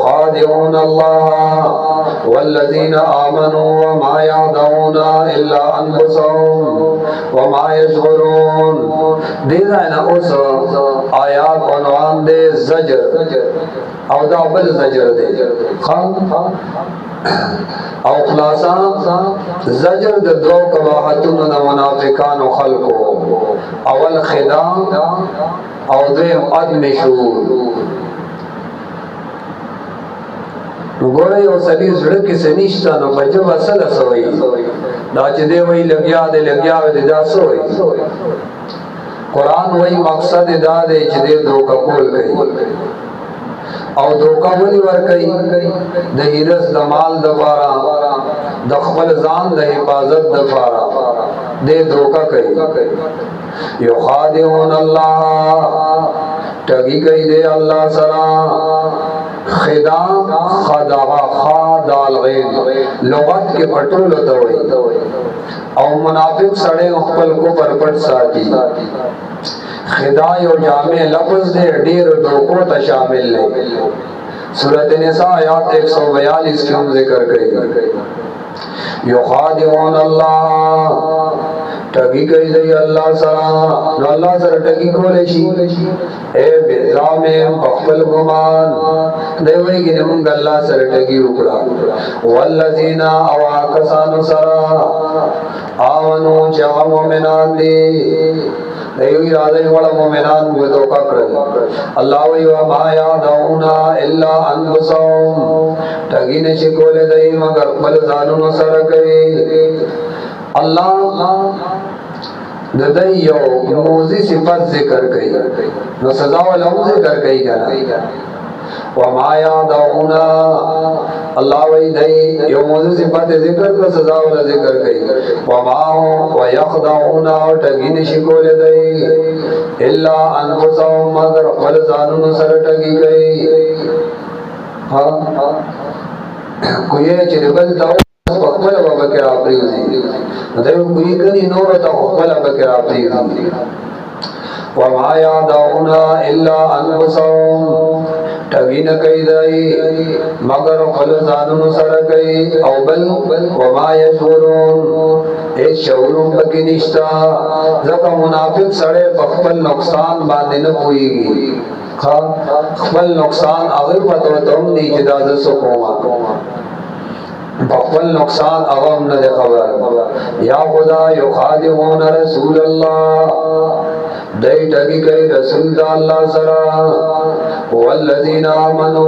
युखादिऊन अल्लाह वल्लज़ीना आमनू वमा यअदऊना इल्ला अनफुसहुम वमा यशऊरून। दीदा है ना उस आयात उन्वान दे ज़जर और दाबल ज़जर दे और खुलासा ज़जर दे दो कबाहतुन न मुनाफिकान व खल्को अवल खिदा और द्वेम अदम शूर। गोरे और सभी ज़ुड़ के से निश्ता न बजब असल सोई दाच दे वही लग्या दे दा सोई। कुरान वही मकसद दा दे जदे दो कबूल गई और धोखा बोली वर कई द हिरस द माल द पारा द खपल जान द हिफाजत द पारा दे धोखा कई। युखादिऊन अल्लाह ठगी कई दे अल्लाह सरा खिदा खदा खादाल गैन लुगत के पटोल तवई और मुनाफिक सड़े खपल को परपट साथी खिदाय और जामे लफ्ज दे ढेर धोखों ता शामिल है। सूरत निसा आयत 142 के हम जिक्र करेंगे। युखादिऊन अल्लाह ठगी कई दे अल्लाह सरा न अल्लाह सरा ठगी कोले शी ए बेजामे बखल गुमान देवे कि हम अल्लाह सरा ठगी उकड़ा वल्लज़ीना अवाकसानु सरा आमनु जा मोमिनान दे देवी राधे वाला मोमिनान वो तो कर अल्लाह व मा यअदऊना इल्ला अनफुसहुम ठगी ने शिकोले दई मगर फल जानुन सर कई। अल्लाह ददैयो मोजी सिफत जिक्र कई न सजा वाला जिक्र कई क्या व मा यअदऊना अल्लाह वही दई यो मोजी सिफत जिक्र का सजा वाला जिक्र कई व मा व यखदऊना और ठगी ने शिकोले दई इल्ला अनफुसहुम मगर फल जानुन सर ठगी गई। हां कोई चिरबल तो पकवल बाबा के आपरी देव कोई कनी नोर तो पकवल बाबा के आपरी व मा यअदऊना इल्ला अनफुसहुम ठगी न कई दई मगर फल जानुन सर कई औ बल व मा यशऊरून ए शऊरून बकी निश्ता जका मुनाफिक सड़े पखपल नुकसान बांधे न कोईगी खा खपल नुकसान अगर पतो तुम नी जिदाज सुकोमा बखपल नुकसान अवम न दे खबर या खुदा युखादिऊन रसूल अल्लाह दई ठगी कई रसूल अल्लाह सरा वल्लज़ीना आमनू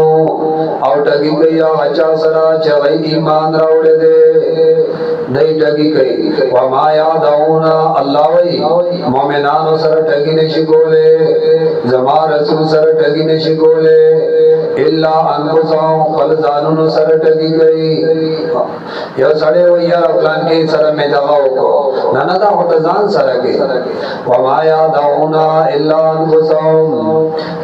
और ठगी कई अच्छा सरा चवई ईमान रावड़े दे दई ठगी कई व मा यअदऊना अल्लाह वही मोमिनानो सर ठगी ने शिकोले जमा रसूल सर ठगी ने शिकोले इल्ला अनफुसहुम फल जानुन सर ठगी गई यो सड़े वो यार प्लान के सर में दबाओ को नाना दा होता जान सर के व मा यअदऊना इल्ला अनफुसहुम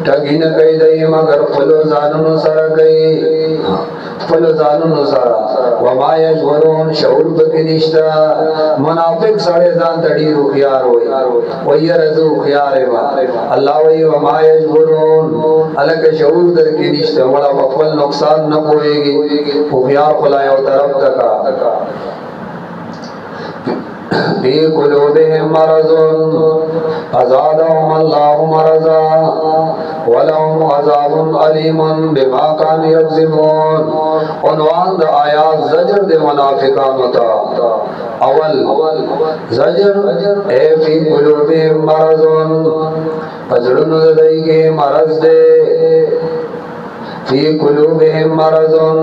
ठगी न कई दई मगर फल जानुन सर गई फल जानुन सर व मा यशऊरून शऊर बके निश्ता मुनाफिक सड़े जान तड़ी रुखियार होई वो ये रजू रुखियार है अल्लाह वही व मा यशऊरून अलग शऊर दर के निश्ता बड़ा फल नुकसान न होएगी रुखियार खुलाया तरफ तक फी कुलूबिहिम मरज़ुन फज़ादहुम अल्लाहु मरज़ा वलहुम अज़ाबुन अलीमुन बिमा कानू यक्ज़िबून। उन्वान द आयात ज़जर दे मुनाफिकान होता अवल ज़जर ए फी कुलूबिहिम मरज़ुन फजड़ुन दई के मरज़ दे फी कुलूबिहिम मरज़ुन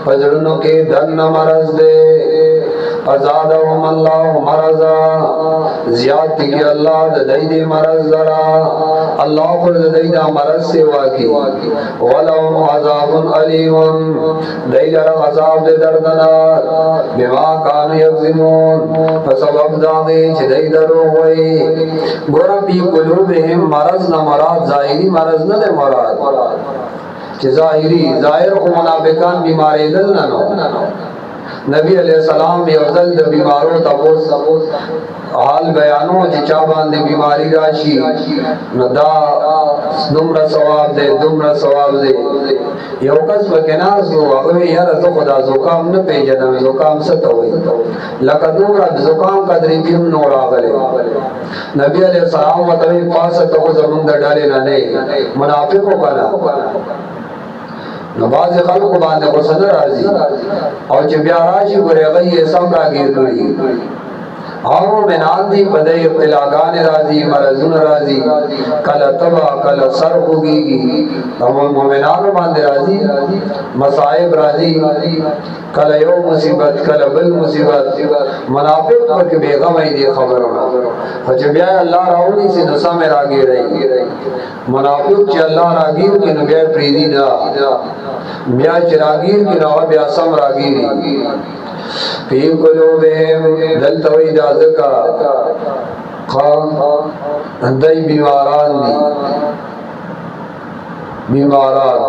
फजड़ुन के धन मरज़ दे फज़ादहुम अल्लाहु मरज़ा ज़ियादती के अल्लाह दई दे मरज़ जरा अल्लाह पर दई दा मरज़ से वाकी वलहुम अज़ाबुन अलीमुन दई जरा अज़ाब दे दर्दनाक बिमा कानू यक्ज़िबून फसबब दादे दई दरो होई गोरा फी कुलूबिहिम मरज़ न मराद ज़ाहिरी मरज़ न दे मराद ज़ाहिरी ज़ाहिर को मुनाफिकान बीमारी दिल न نبی علیہ السلام یو ځل د بیمارو تاسو حال بیانو چې چا باندې بیماری راشي نو دا دومره ثواب دی دومره ثواب دی یو کس پکې ناز وو هغه یاره زه خدا زکام نه پیژنم زکام څه ته وایي لکه دومره زکام قدرې کې هم نو راغلی نبی علیہ السلام ورته وایي پاسه ته خو زمونږ د ډلې نه نه منافق وکړه نو باز خلکو باندې غصه نه راځي او چې بیا راشي ګورې هغه یې سم راګیر کړي او منان دی پدې ابتلاګان راځي مرزونه راځي کله تبا کله سر خوږي او مومنانو باندې راځي مصائب راځي کله یو مصیبت کله بل مصیبت منافق پکې بیغمه دي خبرونه او چې بیا الله راوړي سي نو سم راګیږي منافق چې الله راګیر کې نو بیا پریدي نه بیا چې راګیر کې نو بیا سم راګیږي فی قلوبهم دلتوی دا ذکا اندائی بیماران دی بیماران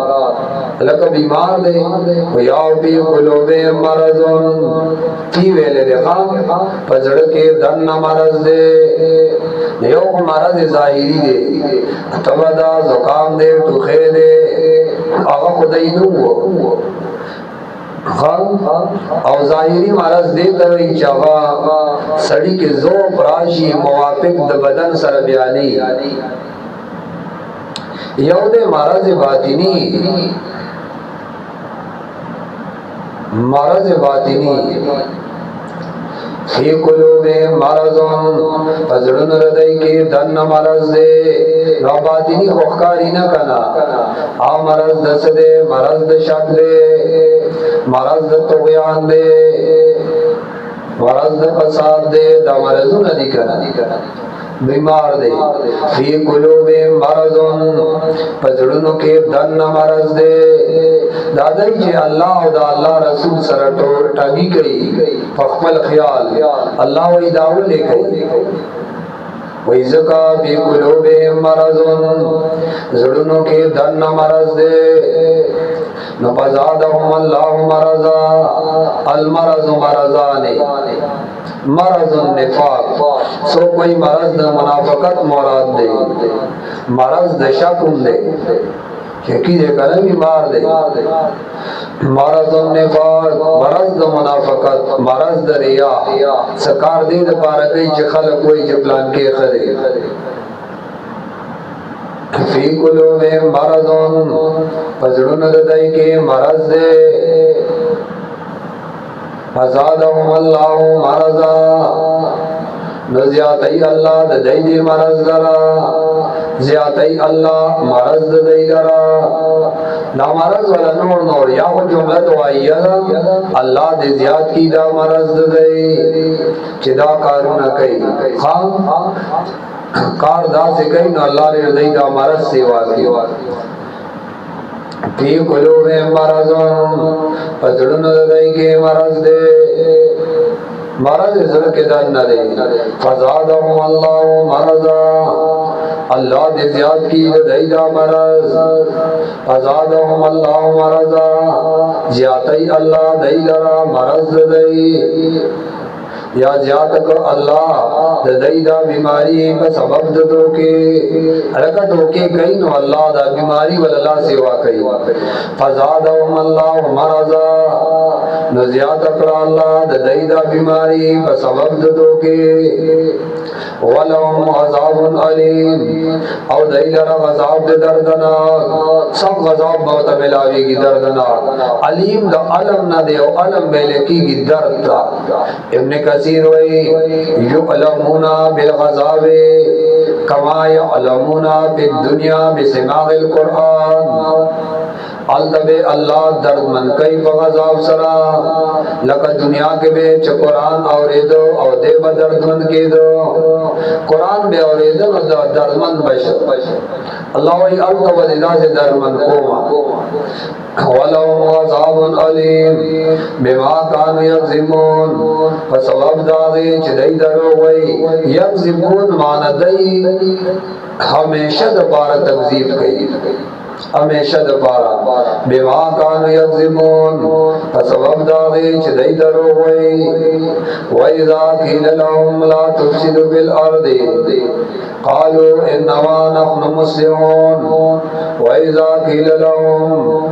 لکه بیمار دی ویاو فی قلوبهم مرضون فی ویلے دی خان پزڑکے دن مرض دی یو مرض ظاہری دی تبدا زکام دی ٹوخے دی آغا خدای نو او ظاهری مرض دی ته وی چاغا سړی کې ذوق راشي موافق د بدن سره بیانې یو د مرض باطنی فی قلوبهم مرضون پزړون ردی کې دن مرض دی نو باطنی خوخکاری نه کنا او مرض دس دی مرض د شک دی مرض د طغیان دی مرض د فساد دی دا مرضونه دي کنا بیمار دی فی قلوبهم مرضون پزړونو کې دن مرض دی دا دای چې الله او دا الله رسول سره ټاګي کوي په خپل خیال الله وی داو لیکي وی زکا بی قلوبهم مرضون زړونو کې دن مرض دی نو فزادهم الله مرضا المرض مرضان مرض النفاق سو کوئی مرض د منافقت مراد دی مرض د شک دی شکی دے کنه بیمار دے مرض النفاق مرض د منافقت مرض د ریا سکار دې د پاره کوي چې خلک وایي چې پلان کې خره فی قلوبهم مرض پزړونو د دای کې مرض دے فزادهم الله مرضا نزیاتی اللہ د دی مرض لرا زیاتی اللہ مرض د دی لرا دا مرض ولا نور یا خو جمله دعائیه الله دې زیات کی دا مرض د دی چې دا کارونه کوي خام کار دا سے کوي نو الله دې دی دا مرض سیوا کوي فی قلوبهم مرض پزړونو د دی کې مرض دی مرض زړه کې دان نه دی فزادهم الله مرضا الله دې زیات کی دای دا مرض فزادهم الله مرضا زیاتای الله دای لرا مرض دی یا زیات کو الله د دای دا بیماری په سبب د دوکې حرکت وکي کین نو الله دا بیماری ول الله سیوا کوي فزادهم الله مرضا نو زیات کړه الله د دای دا بیماری په سبب د دوکې ولهم عذاب علیم او دای لرا عذاب د دردناک سب عذاب بہت ملاویږي دردناک علیم د علم نه دی او علم ملکیږي درد ابن کثیر وی یعلمون بالغضب کما یعلمون بالدنیا بسماع القرآن التبے اللہ درد من کئی بغضاب سرا لکا دنیا کے بے چھ قرآن اوریدو او دے با درد من کے دو قرآن بے اوریدو نو درد من بشر اللہ وی التبے دینا سے درد من قوما وَلَهُمْ عَذَابٌ عَلِيمٌ بِمَا كَانُوا يَكْذِبُونَ فسبب داغی چھ دی درو وی یکذبون معنی دی ہمیشہ دبارہ تکذیب کئی हमेशा दोबारा बेवा कान यक्ज़िमून सबब दागे चदई दरो वही वइज़ा क़ील लहुम ला तुफ़सिदू फिल अर्दि क़ालू इन्नमा नहनु मुस्लिमून वइज़ा क़ील लहुम